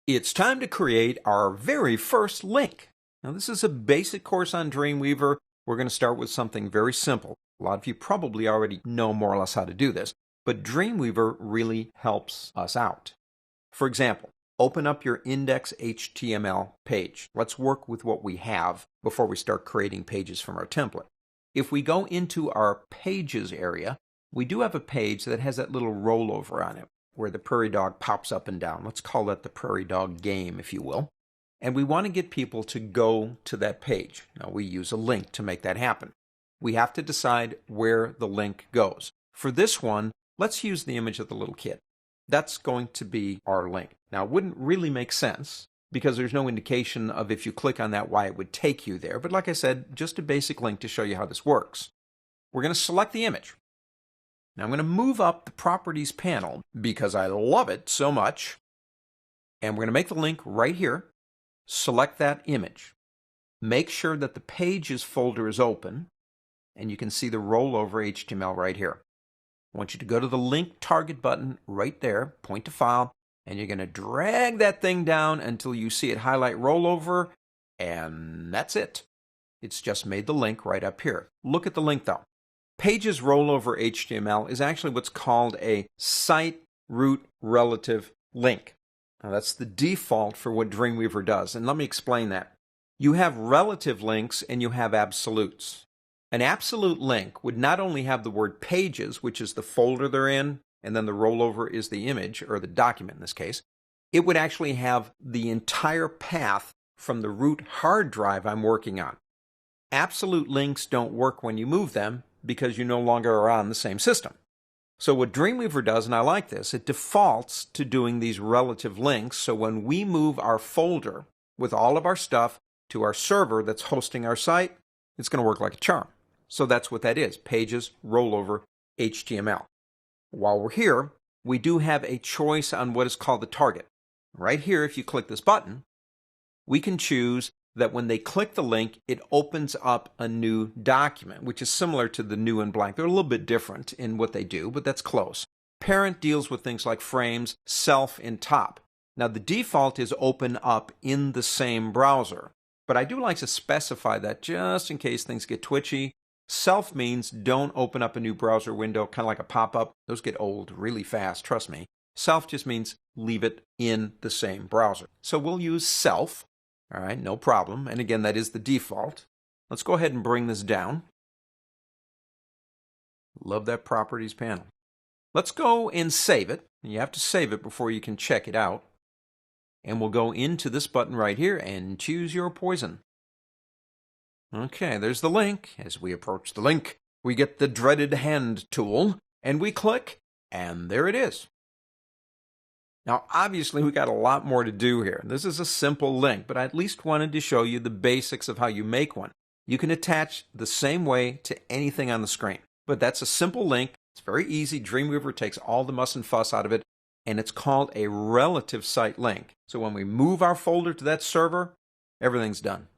It's time to create our very first link. Now, this is a basic course on Dreamweaver. We're going to start with something very simple. A lot of you probably already know more or less how to do this, but Dreamweaver really helps us out. For example, open up your index.html page. Let's work with what we have before we start creating pages from our template. If we go into our Pages area, we do have a page that has that little rollover on it, where the prairie dog pops up and down. Let's call that the prairie dog game, if you will. And we want to get people to go to that page. Now, we use a link to make that happen. We have to decide where the link goes. For this one, let's use the image of the little kid. That's going to be our link. Now, it wouldn't really make sense because there's no indication of if you click on that why it would take you there. But like I said, just a basic link to show you how this works. We're going to select the image. Now I'm going to move up the Properties panel because I love it so much. And we're going to make the link right here. Select that image. Make sure that the Pages folder is open. And you can see the rollover HTML right here. I want you to go to the Link Target button right there, point to File, and you're going to drag that thing down until you see it highlight rollover, and that's it. It's just made the link right up here. Look at the link though. Pages rollover HTML is actually what's called a site root relative link. Now that's the default for what Dreamweaver does, and let me explain that. You have relative links and you have absolutes. An absolute link would not only have the word pages, which is the folder they're in, and then the rollover is the image, or the document in this case. It would actually have the entire path from the root hard drive I'm working on. Absolute links don't work when you move them because you no longer are on the same system. So what Dreamweaver does, and I like this, it defaults to doing these relative links, so when we move our folder with all of our stuff to our server that's hosting our site, it's going to work like a charm. So that's what that is, Pages Rollover HTML. While we're here, we do have a choice on what is called the target. Right here, if you click this button, we can choose that when they click the link, it opens up a new document, which is similar to the new and blank. They're a little bit different in what they do, but that's close. Parent deals with things like frames, self, and top. Now, the default is open up in the same browser, but I do like to specify that just in case things get twitchy. Self means don't open up a new browser window, kind of like a pop-up. Those get old really fast, trust me. Self just means leave it in the same browser. So we'll use self. All right, no problem. And again, that is the default. Let's go ahead and bring this down. Love that Properties panel. Let's go and save it. You have to save it before you can check it out. And we'll go into this button right here and choose your poison. Okay, there's the link. As we approach the link, we get the dreaded hand tool, and we click, and there it is. Now, obviously, we got a lot more to do here. This is a simple link, but I at least wanted to show you the basics of how you make one. You can attach the same way to anything on the screen, but that's a simple link. It's very easy. Dreamweaver takes all the muss and fuss out of it, and it's called a relative site link. So when we move our folder to that server, everything's done.